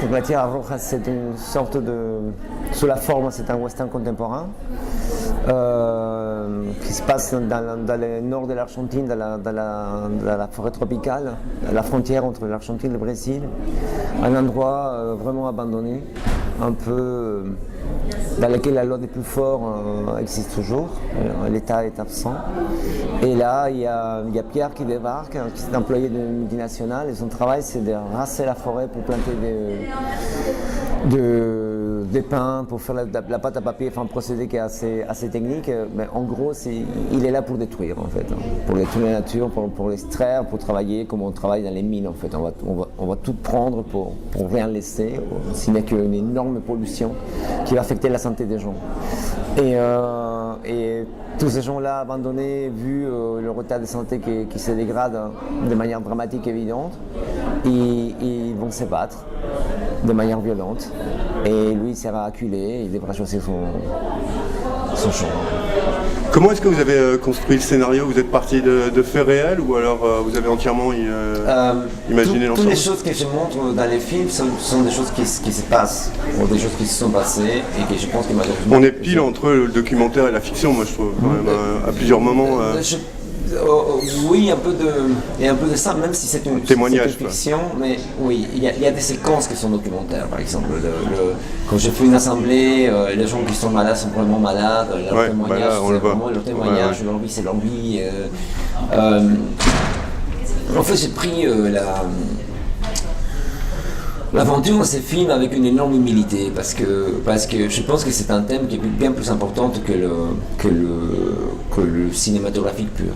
Donc La Tierra Roja, c'est une sorte de... Sous la forme, c'est un western contemporain qui se passe dans le nord de l'Argentine, dans la forêt tropicale, à la frontière entre l'Argentine et le Brésil. Un endroit vraiment abandonné, un peu dans lequel la loi des plus forts existe toujours, l'État est absent. Et là, il y a Pierre qui débarque, qui est employé d'une multinationale, et son travail c'est de raser la forêt pour planter des pins, pour faire la pâte à papier, enfin un procédé qui est assez technique. Mais en gros, il est là pour détruire en fait, pour détruire la nature, pour l'extraire, pour travailler comme on travaille dans les mines en fait. On va tout prendre pour rien laisser, s'il n'y a qu'une énorme pollution qui va affecter la santé des gens. Et tous ces gens-là abandonnés, vu le retard de santé qui se dégrade de manière dramatique et évidente, ils vont se battre de manière violente. Et lui, il sera acculé, il devra choisir son champ. Comment est-ce que vous avez construit le scénario? Vous êtes parti de faits réels ou alors vous avez entièrement imaginé l'ensemble? Toutes les choses que je montre dans les films sont des choses qui se passent, ou des choses qui se sont passées et que je pense que malheureusement... On est pile entre le documentaire et la fiction, moi je trouve, quand même, à plusieurs moments. Oui, il y a un peu de ça, même si c'est une fiction, mais oui, il y a des séquences qui sont documentaires, par exemple. Quand je fais une assemblée, les gens qui sont malades sont vraiment malades, leur témoignage, c'est vraiment leur témoignage, leur vie, c'est leur vie. En fait, j'ai pris l'aventure de ces films avec une énorme humilité, parce que je pense que c'est un thème qui est bien plus important que le cinématographique pur.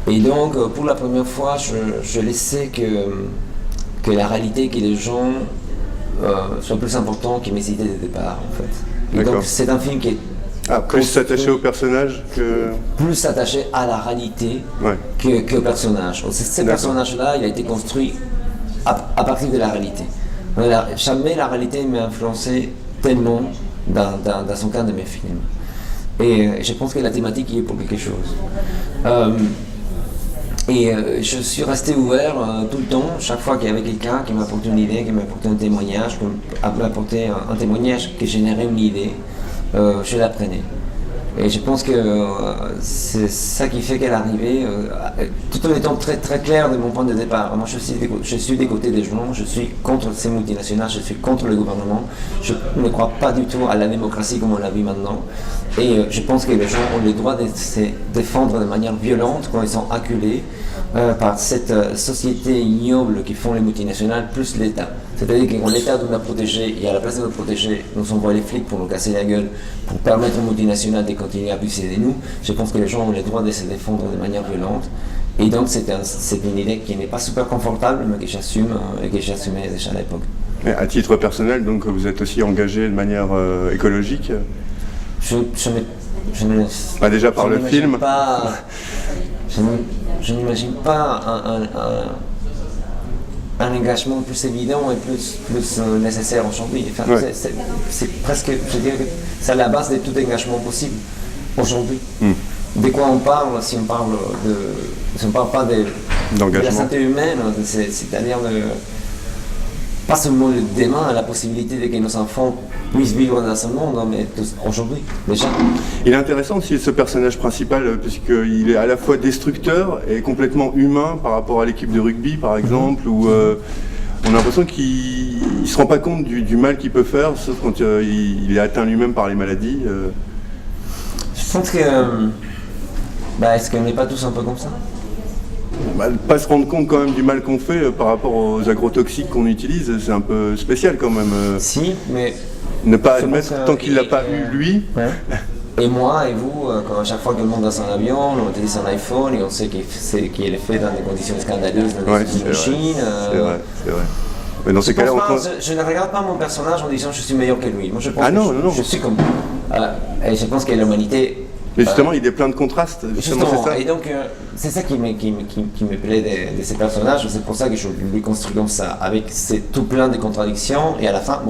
Et donc, pour la première fois, je laissais que la réalité, que les gens soient plus importants que mes idées de départ, en fait. Et donc, c'est un film qui est plus s'attacher au personnage que... Plus s'attacher à la réalité que au personnage. Ce personnage-là, il a été construit à partir de la réalité. Jamais la réalité m'a influencé tellement dans son cas de mes films. Et je pense que la thématique y est pour quelque chose. Je suis resté ouvert tout le temps, chaque fois qu'il y avait quelqu'un qui m'apportait une idée, qui m'apportait un témoignage, qui m'apportait un témoignage qui générait une idée, je la prenais. Et je pense que c'est ça qui fait qu'elle est arrivée, tout en étant très, très clair de mon point de départ. Moi, je suis des côtés des gens, je suis contre ces multinationales, je suis contre le gouvernement, je ne crois pas du tout à la démocratie comme on la vit maintenant. Et je pense que les gens ont le droit de se défendre de manière violente quand ils sont acculés par cette société ignoble qui font les multinationales plus l'État. C'est-à-dire que quand l'État doit nous protéger, et à la place de nous protéger, nous envoie les flics pour nous casser la gueule, pour permettre aux multinationales de continuer à abuser de nous, je pense que les gens ont le droit de se défendre de manière violente. Et donc c'est une idée qui n'est pas super confortable, mais que j'assume et que j'assumais déjà à l'époque. Et à titre personnel, donc vous êtes aussi engagé de manière écologique? Déjà par le film. Je n'imagine pas un engagement plus évident et plus nécessaire aujourd'hui. Enfin, c'est presque, je dirais que c'est à la base de tout engagement possible aujourd'hui. De quoi on parle si on parle pas de la santé humaine, c'est-à-dire pas seulement le demain, la possibilité de que nos enfants puissent vivre dans ce monde, mais aujourd'hui, déjà. Il est intéressant aussi ce personnage principal, puisqu'il est à la fois destructeur et complètement humain par rapport à l'équipe de rugby, par exemple, où on a l'impression qu'il ne se rend pas compte du mal qu'il peut faire, sauf quand il est atteint lui-même par les maladies. Je pense que... est-ce qu'on n'est pas tous un peu comme ça? Pas se rendre compte quand même du mal qu'on fait par rapport aux agrotoxiques qu'on utilise, c'est un peu spécial quand même. Si, mais... Ne pas admettre tant qu'il ne l'a pas vu, lui. Ouais. Et moi et vous, quand à chaque fois que le monde dans un avion, on utilise un iPhone et on sait qu'il est fait dans des conditions scandaleuses dans des machines. C'est vrai. Mais dans ces cas-là, je ne regarde pas mon personnage en disant je suis meilleur que lui. Moi, je pense je suis comme lui. Et je pense que l'humanité... Mais justement, il est plein de contrastes. Justement, c'est ça. Et donc, c'est ça qui me plaît de ces personnages. C'est pour ça que je les construis comme ça, avec tout plein de contradictions. Et à la fin,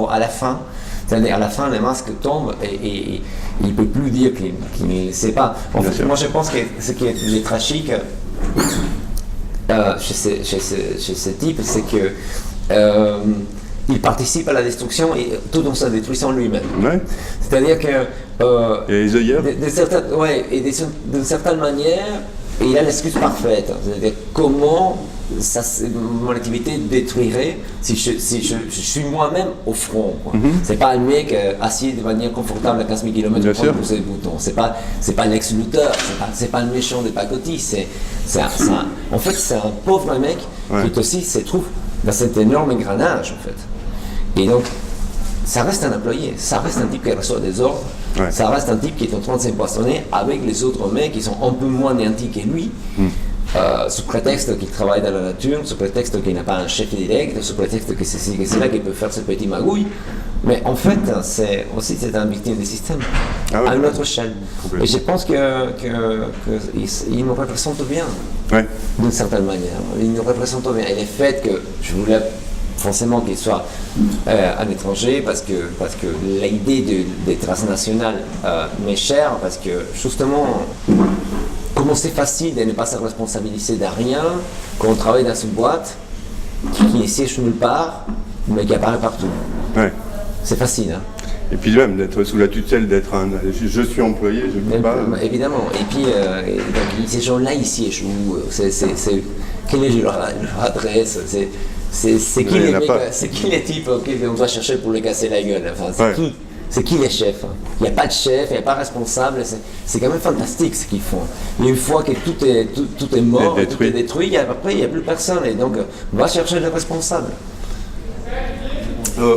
c'est-à-dire à la fin, le masque tombe et il ne peut plus dire qu'il ne sait pas. En fait, moi, je pense que ce qui est tragique chez ce type, c'est que il participe à la destruction et tout en se détruisant lui-même. Ouais. C'est-à-dire que Et les œillères. d'une certaine manière, il a l'excuse parfaite. C'est-à-dire comment mon activité détruirait si je suis moi-même au front. C'est pas un mec assis de manière confortable à 15 000 km Bien pour prendre sûr. pousser le bouton. C'est pas Lex Luthor, c'est pas le méchant de pacotille. En fait, c'est un pauvre mec qui aussi se trouve dans cet énorme engrenage en fait. Et donc, ça reste un employé, ça reste un type qui reçoit des ordres, ça reste un type qui est en train de s'empoisonner avec les autres mecs qui sont un peu moins nantis que lui, sous prétexte qu'il travaille dans la nature, sous prétexte qu'il n'a pas un chef direct, sous prétexte que c'est là qu'il peut faire ses petits magouilles. Mais en fait, c'est un victime du système, à une autre échelle. Et je pense qu'il nous représente bien, d'une certaine manière. Il nous représente bien. Et le fait que je voulais forcément qu'il soit un étranger, parce que l'idée des transnationales m'est chère, parce que justement, comment c'est facile de ne pas se responsabiliser de rien quand on travaille dans une boîte qui siège nulle part, mais qui apparaît partout. Ouais. C'est facile, hein. Et puis même d'être sous la tutelle, je suis employé, je ne peux pas. Évidemment. Et puis, donc, ces gens-là, ils siègent où quelle est leur adresse? C'est qui les types qu'on doit chercher pour les casser la gueule? Enfin, c'est qui les chefs? Il n'y a pas de chef, il n'y a pas de responsable. C'est quand même fantastique ce qu'ils font. Et une fois que tout est mort, tout est détruit, après il n'y a plus personne. Et donc, on va chercher les responsables.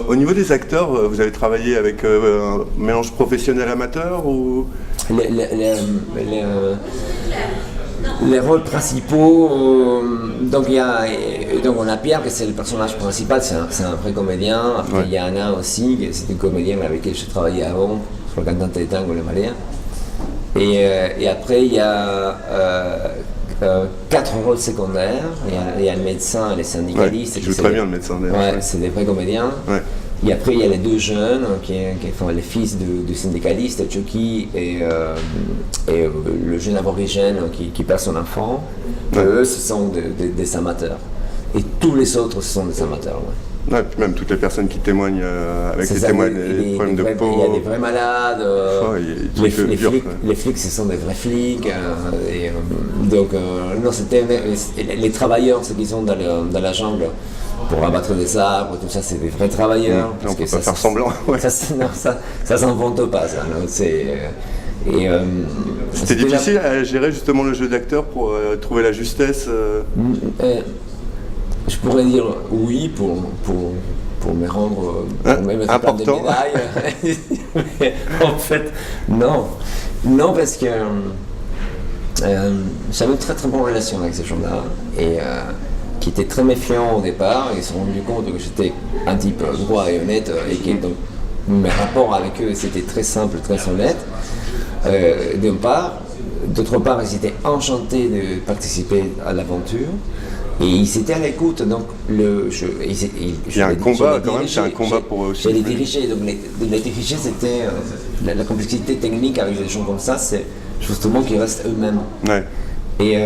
Au niveau des acteurs, vous avez travaillé avec un mélange professionnel-amateur ou... Les rôles principaux, donc on a Pierre, que c'est le personnage principal, c'est un vrai comédien. Après il y a Anna aussi, c'est une comédienne avec qui j'ai travaillé avant, sur le cantante de tango Le Malien. Et après il y a 4 rôles secondaires. Il y a le médecin et les syndicalistes. Qui joue très bien le médecin d'ailleurs. C'est des vrais comédiens. Et après, il y a les 2 jeunes qui font les fils du syndicaliste, Chucky, et le jeune aborigène qui perd son enfant. Eux, ce sont des amateurs. Et tous les autres, ce sont des amateurs. Ouais, puis même toutes les personnes qui témoignent avec des problèmes de peau. Il y a des vrais malades. Les flics, ce sont des vrais flics. Donc, non, les travailleurs, ceux qui sont dans la jungle, pour abattre des arbres, tout ça, c'est des vrais travailleurs. On ne peut pas faire semblant. Ça s'invente pas, ça. C'était difficile à gérer justement le jeu d'acteur pour trouver la justesse. Je pourrais dire oui pour me rendre pour me mettre plein de médailles. Mais en fait, non. Non, parce que j'avais une très très bonne relation avec ces gens-là. Et qui étaient très méfiants au départ, ils se sont rendus compte que j'étais un type droit et honnête, et que donc, mes rapports avec eux c'était très simple, très honnête, d'une part. D'autre part, ils étaient enchantés de participer à l'aventure, et ils étaient à l'écoute. Donc, il y a un combat quand même, c'est un combat pour eux aussi. Je les dirigeais, donc les diriger, c'était la complexité technique avec des gens comme ça, c'est justement qu'ils restent eux-mêmes. Ouais. Et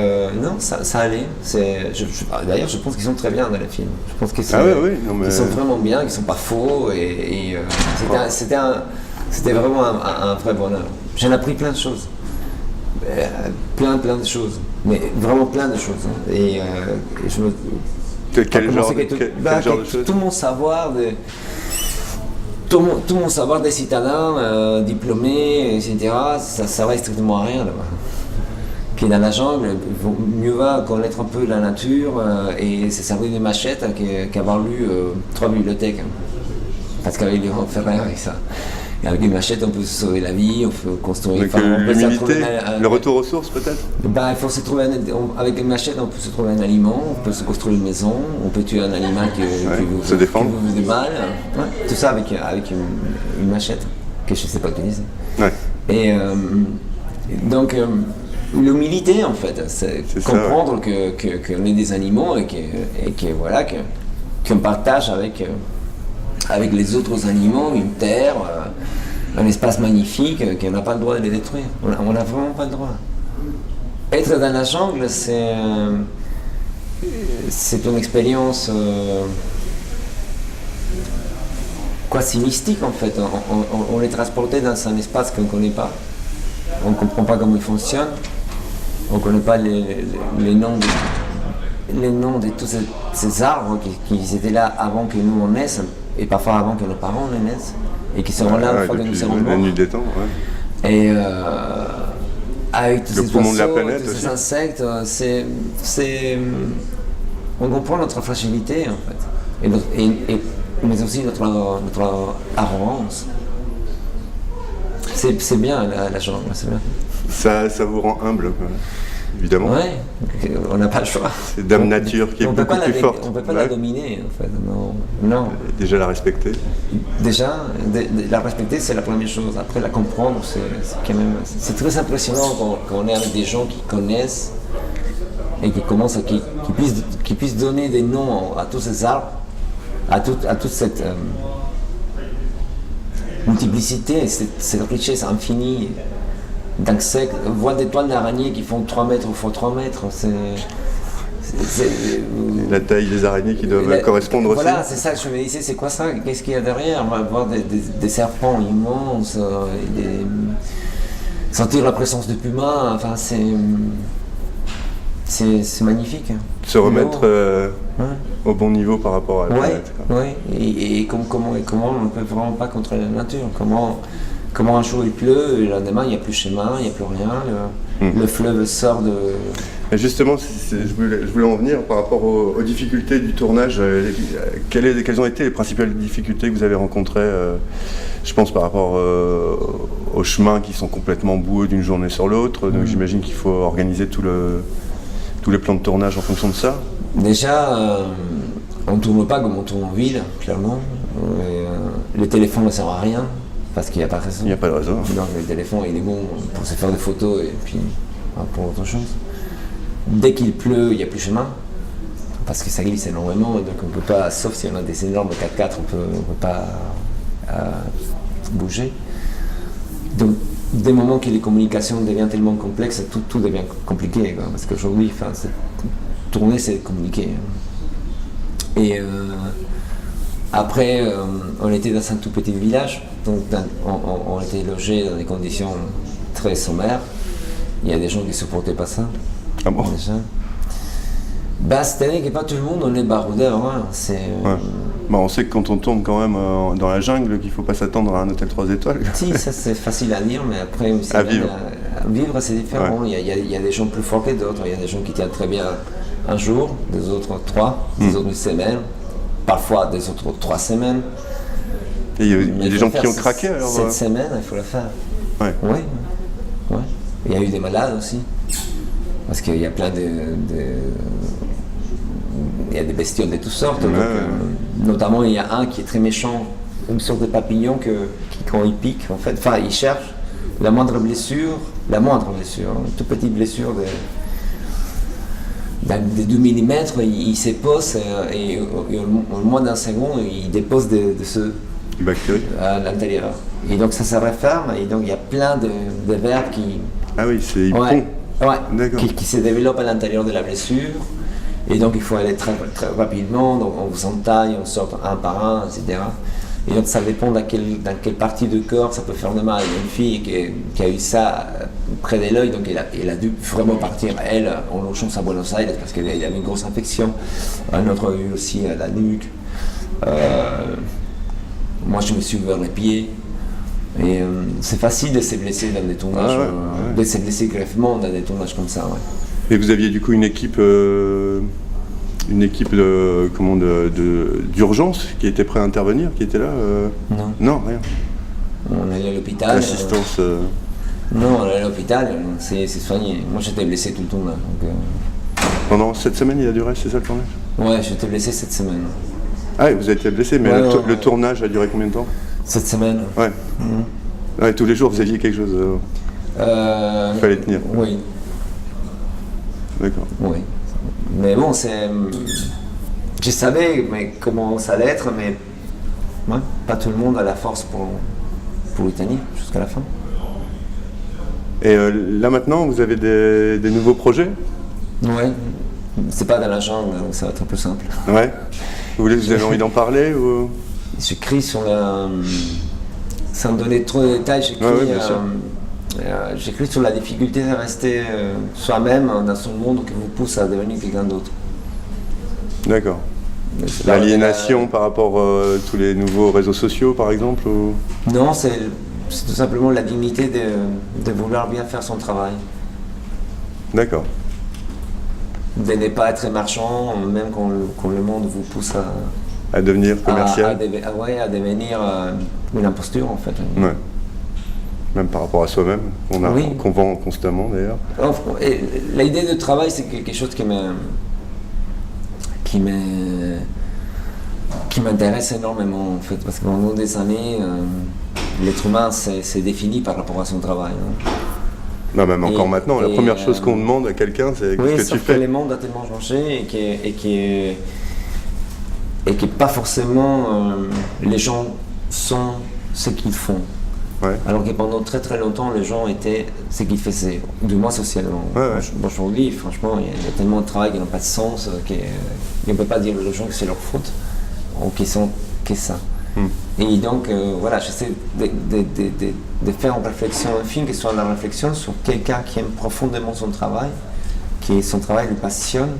non, ça allait. D'ailleurs, je pense qu'ils sont très bien dans les films. Je pense qu'ils sont, ils sont vraiment bien, qu'ils ne sont pas faux. C'était vraiment un vrai bonheur. J'en ai appris plein de choses. Plein de choses. Mais vraiment plein de choses. Et je me... Quel genre de choses? Tout mon savoir tout mon savoir des citadins diplômés, etc., ça ne servait strictement à rien là-bas. Puis dans la jungle, mieux va connaître un peu la nature et se servir de machettes qu'avoir lu 3 bibliothèques. Parce qu'avec Léon Ferrer, avec ça. Et avec une machette, on peut se sauver la vie, on peut construire. Donc l'humilité, le retour aux sources peut-être. Il faut se trouver avec une machette, on peut se trouver un aliment, on peut se construire une maison, on peut tuer un animal qui vous fait du mal. Ouais, tout ça avec une machette que je ne sais pas utiliser. Ouais. Et donc l'humilité en fait, c'est comprendre qu'on est des animaux et qu'on partage avec les autres animaux une terre, un espace magnifique, qu'on n'a pas le droit de les détruire. On n'a vraiment pas le droit. Être dans la jungle, c'est une expérience quasi mystique en fait. On est transporté dans un espace qu'on ne connaît pas. On ne comprend pas comment il fonctionne. On ne connaît pas les noms de tous ces arbres qui étaient là avant que nous on naisse, et parfois avant que nos parents ne naissent, et qui seront là une fois que nous serons morts. La nuit des temps, ouais. Et avec tous le ces poumon de la oiseaux, planète tous aussi. ces insectes, on comprend notre fragilité en fait, mais aussi notre arrogance. C'est bien la jungle, c'est bien. Ça vous rend humble, évidemment. Ouais, on n'a pas le choix. C'est Dame Nature qui est beaucoup plus forte. On ne peut pas la dominer en fait, non. Déjà la respecter. Déjà, la respecter c'est la première chose. Après la comprendre, c'est quand même. C'est très impressionnant quand on est avec des gens qui connaissent et qui commencent qui puissent donner des noms à tous ces arbres, à toute cette multiplicité, cette richesse infinie d'insectes, voire des toiles d'araignées qui font 3 mètres x 3 mètres. La taille des araignées qui doivent correspondre aussi. Voilà, c'est ça que je me disais, c'est quoi ça? Qu'est-ce qu'il y a derrière? On va voir des serpents immenses, sentir la présence de pumas, enfin c'est magnifique. Se remettre au bon niveau par rapport à la planète. Oui, et comment on ne peut vraiment pas contrôler la nature? Comment un jour il pleut, et le lendemain il n'y a plus chemin, il n'y a plus rien, le fleuve sort de... Et justement, je voulais en venir par rapport aux difficultés du tournage. Quelles ont été les principales difficultés que vous avez rencontrées, je pense par rapport aux chemins qui sont complètement boueux d'une journée sur l'autre, donc j'imagine qu'il faut organiser tous les plans de tournage en fonction de ça. Déjà, on ne tourne pas comme on tourne en ville, clairement. Le téléphone ne sert à rien, parce qu'il n'y a pas de raison. Il n'y a pas de raison. Donc le téléphone, il est bon pour se faire des photos et puis pour autre chose. Dès qu'il pleut, il n'y a plus chemin, parce que ça glisse énormément, donc on ne peut pas, sauf si on a des énormes 4x4, on ne peut pas bouger. Donc, des moments que les communications deviennent tellement complexes, tout devient compliqué, quoi, parce qu'aujourd'hui, tourner, c'est communiquer. Et après, on était dans un tout petit village, donc on était logés dans des conditions très sommaires. Il y a des gens qui ne supportaient pas ça. Ah bon? Déjà. C'est-à-dire que pas tout le monde on est baroudeur. Hein. On sait que quand on tourne quand même dans la jungle, qu'il ne faut pas s'attendre à un hôtel 3 étoiles. Si, ça c'est facile à dire, mais après à vivre. Vivre c'est différent. Ouais. Il y a des gens plus forts que d'autres. Il y a des gens qui tiennent très bien un jour, des autres 3, des autres une semaine, parfois des autres 3 semaines. Et il y a des gens qui ont craqué alors. 7 semaines, il faut le faire. Ouais. Ouais. Il y a eu des malades aussi. Parce qu'il y a plein il y a des bestioles de toutes sortes. Donc, notamment, il y a un qui est très méchant, une sorte de papillon qui quand il pique, en fait, il cherche la moindre blessure, une toute petite blessure de 2 mm, il se pose et au moins d'un second, il dépose de ce bactéries à l'intérieur. Et donc ça se referme et donc il y a plein de vers qui... Ah oui, il pond. Ouais, qui se développe à l'intérieur de la blessure. Et donc il faut aller très, très rapidement, donc on vous entaille, on sort un par un, etc. Et donc ça dépend dans quelle partie du corps ça peut faire de mal. Il y a une fille qui a eu ça près de l'œil, donc elle a dû vraiment partir, elle, en urgence à Buenos Aires, parce qu'elle avait une grosse infection. Un autre a eu aussi la nuque. Moi je me suis ouvert les pieds. Et c'est facile de se blesser dans des tournages, de se blesser grièvement dans des tournages comme ça. Ouais. Et vous aviez du coup une équipe d'urgence qui était prête à intervenir, qui était là Non, rien. On allait à l'hôpital. L'assistance. Non, on allait à l'hôpital, c'est soigné. Moi j'étais blessé tout le tournage. Pendant 7 semaines il a duré, c'est ça le tournage? Ouais, j'étais blessé 7 semaines. Ah oui, vous avez été blessé, mais le tournage a duré combien de temps? 7 semaines. Ouais. Ouais, tous les jours vous aviez quelque chose. Il fallait tenir. Oui. D'accord. Oui. Mais bon, je savais comment ça allait être, mais pas tout le monde a la force pour y tenir jusqu'à la fin. Et là maintenant, vous avez des nouveaux projets? Ouais. C'est pas dans la jungle, donc ça va être un peu simple. Ouais. Vous avez envie d'en parler ou... j'écris sur la... Sans donner trop de détails, j'écris sur la difficulté de rester soi-même dans ce monde qui vous pousse à devenir quelqu'un d'autre. D'accord. L'aliénation par rapport à tous les nouveaux réseaux sociaux, par exemple ou... Non, c'est tout simplement la dignité de vouloir bien faire son travail. D'accord. De ne pas être marchand, même quand le monde vous pousse à devenir commercial. À devenir une imposture, en fait. Ouais. Même par rapport à soi-même, qu'on vend constamment d'ailleurs. L'idée de travail, c'est quelque chose qui m'intéresse énormément, en fait, parce que pendant des années, l'être humain s'est défini par rapport à son travail. Non, même encore maintenant, la première chose qu'on demande à quelqu'un, c'est qu'est-ce que tu fais. Le monde a tellement changé et que pas forcément les gens sont ce qu'ils font. Ouais. Alors que pendant très très longtemps, les gens étaient ce qu'ils faisaient, du moins socialement. Aujourd'hui, franchement, il y a tellement de travail qui n'a pas de sens qu'on ne peut pas dire aux gens que c'est leur faute ou qu'ils sont que ça. Et donc, j'essaie de faire une réflexion, un film qui soit une réflexion sur quelqu'un qui aime profondément son travail, qui son travail lui passionne,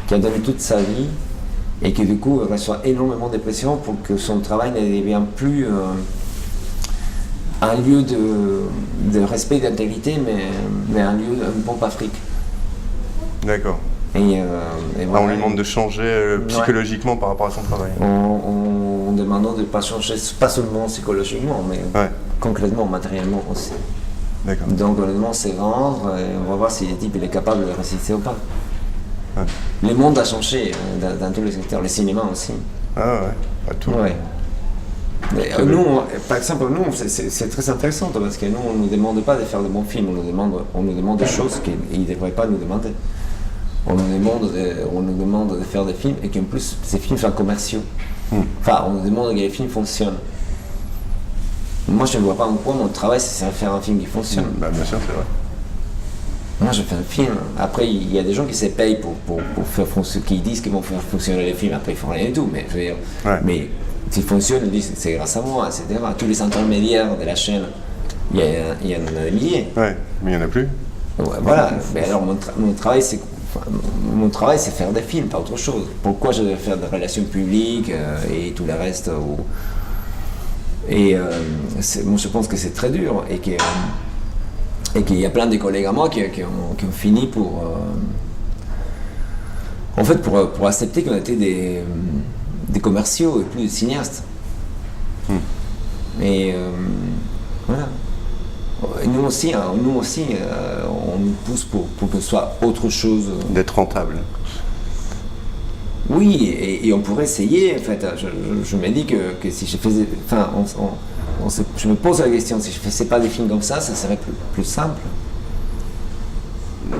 qui a donné toute sa vie et qui du coup reçoit énormément de pression pour que son travail ne devienne plus un lieu de respect et d'intégrité, mais un pompe à fric. D'accord. On lui demande de changer psychologiquement par rapport à son travail. En demandant de ne pas changer, pas seulement psychologiquement, mais concrètement, matériellement aussi. D'accord. Donc honnêtement, c'est rendre, et on va voir si le type il est capable de résister ou pas. Ouais. Le monde a changé dans tous les secteurs, le cinéma aussi. Ah ouais, pas tout. Ouais. Nous, par exemple, c'est très intéressant parce que nous, on ne nous demande pas de faire de bons films, on nous demande des choses qu'ils ne devraient pas nous demander. On nous demande de faire des films et qu'en plus, ces films soient commerciaux. Enfin, on nous demande que les films fonctionnent. Moi, je ne vois pas en quoi mon travail, c'est de faire un film qui fonctionne. Bien sûr, c'est vrai. Moi, je fais un film. Après, il y a des gens qui se payent pour faire fonctionner, qui disent qu'ils vont faire fonctionner les films. Après, ils font rien du tout. Mais je veux dire, s'ils fonctionnent, ils disent c'est grâce à moi, etc. Tous les intermédiaires de la chaîne, il y en a des milliers. Ouais, mais il n'y en a plus. Ouais, voilà. Mais alors, mon travail, c'est faire des films, pas autre chose. Pourquoi je devais faire des relations publiques et tout le reste moi, je pense que c'est très dur et qu'il y a plein de collègues à moi qui ont fini pour accepter qu'on était des commerciaux et plus des cinéastes. Et voilà. Et nous aussi, on nous pousse pour que ce soit autre chose. D'être rentable. Oui, et on pourrait essayer, en fait. Je me dis que si je faisais... Enfin, je me pose la question, si je ne faisais pas des films comme ça serait plus simple.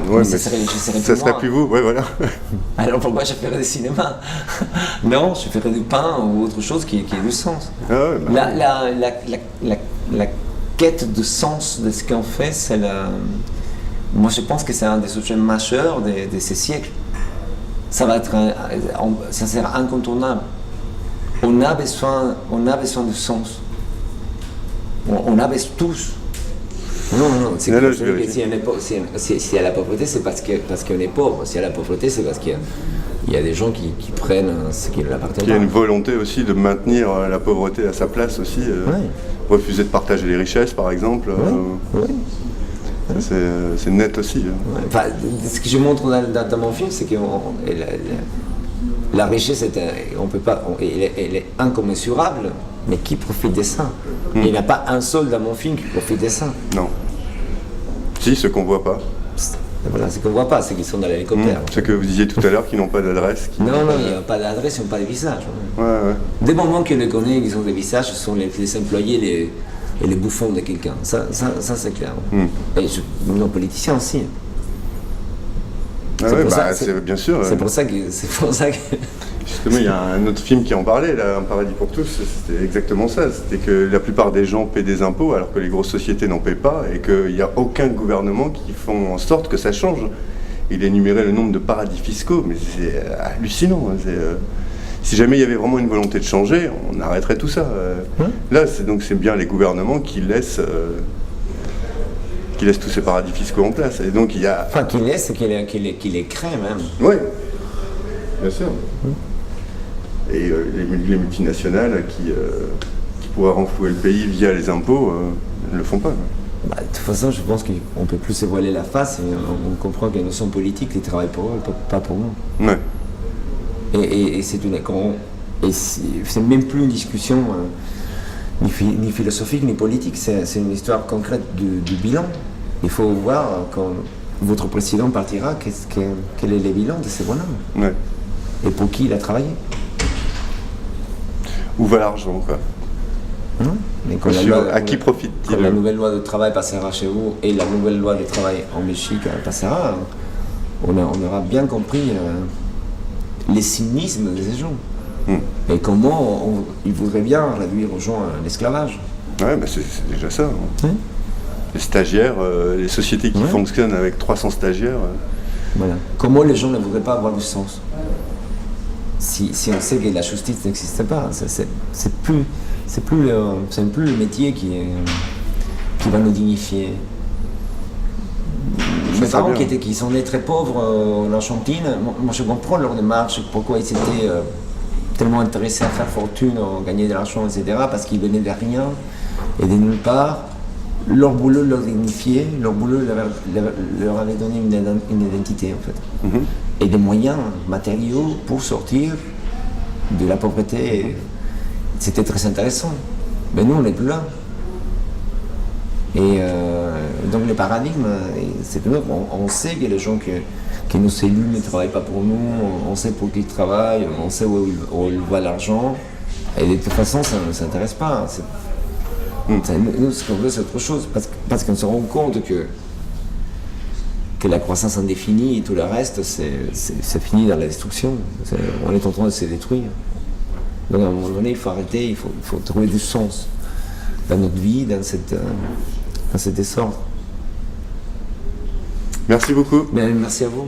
Ouais, mais ça serait plus vous, ouais, voilà. Alors pourquoi je ferais des cinémas? Non, je ferais du pain ou autre chose qui ait du sens. Ah ouais, la quête de sens de ce qu'on fait, moi je pense que c'est un des sujets majeurs de ces siècles. Ça sera incontournable. On a besoin de sens. On a besoin tous. Non, c'est que s'il y a la pauvreté, c'est parce qu'on est pauvre. S'il y a la pauvreté, c'est parce qu'il y a des gens qui prennent ce qui leur appartient. Il y a une volonté aussi de maintenir la pauvreté à sa place aussi. Refuser de partager les richesses, par exemple. C'est net aussi. Enfin, ce que je montre dans mon film, c'est que la richesse, elle est incommensurable, mais qui profite de ça? Il n'y a pas un seul dans mon film qui profite de ça. Non. Si, ce qu'on ne voit pas. Voilà, ce qu'on ne voit pas, c'est qu'ils sont dans l'hélicoptère. Ce que vous disiez tout à l'heure, qu'ils n'ont pas d'adresse. Non, il n'y a pas d'adresse, ils n'ont pas de visage. Ouais. Des moments qu'on les connaît, qu'ils ont des visages, ce sont les employés et les bouffons de quelqu'un. Ça c'est clair. Et nos politiciens aussi. Bien sûr. C'est pour ça que... Justement, il y a un autre film qui en parlait, là, Un paradis pour tous, c'était exactement ça. C'était que la plupart des gens paient des impôts alors que les grosses sociétés n'en paient pas et qu'il n'y a aucun gouvernement qui font en sorte que ça change. Il énumérait le nombre de paradis fiscaux, mais c'est hallucinant. Si jamais il y avait vraiment une volonté de changer, on arrêterait tout ça. Là, c'est bien les gouvernements qui laissent tous ces paradis fiscaux en place. Et donc il y a... Enfin, qui les créent même. Oui, bien sûr. Et les multinationales qui pourraient renflouer le pays via les impôts ne le font pas. Bah, de toute façon, je pense qu'on ne peut plus se voiler la face et on comprend que nous sommes politiques, ils travaillent pour eux, pas pour nous. Ouais. Et c'est même plus une discussion ni philosophique ni politique, c'est une histoire concrète du bilan. Il faut voir quand votre président partira, quel est le bilan de ce bonhomme. Ouais. Et pour qui il a travaillé. Où va l'argent, quoi? À qui profite-t-il? Quand la nouvelle loi de travail passera chez vous et la nouvelle loi de travail en Belgique passera, on aura bien compris les cynismes de ces gens. Et comment ils voudraient bien réduire aux gens l'esclavage. Ouais, mais c'est déjà ça. Les stagiaires, les sociétés qui fonctionnent avec 300 stagiaires. Voilà. Comment les gens ne voudraient pas avoir du sens? Si on sait que la justice n'existe pas, c'est plus le métier qui va nous dignifier. Mes parents qui sont nés très pauvres en Argentine, moi je comprends leur démarche, pourquoi ils étaient tellement intéressés à faire fortune, à gagner de l'argent, etc. Parce qu'ils venaient de rien et de nulle part. Leur boulot leur dignifiait, leur boulot leur avait donné une identité en fait. Et des moyens matériaux pour sortir de la pauvreté. C'était très intéressant. Mais nous, on n'est plus là. Et donc le paradigme, c'est que on sait que les gens qui nous élus ne travaillent pas pour nous, on sait pour qui ils travaillent, on sait où ils voient l'argent. Et de toute façon, ça ne nous intéresse pas. Nous, ce qu'on veut, c'est autre chose. Parce qu'on se rend compte que la croissance indéfinie et tout le reste, c'est fini dans la destruction. On est en train de se détruire. Donc à un moment donné, il faut arrêter, il faut trouver du sens dans notre vie, dans cet essor. Merci beaucoup. Merci à vous.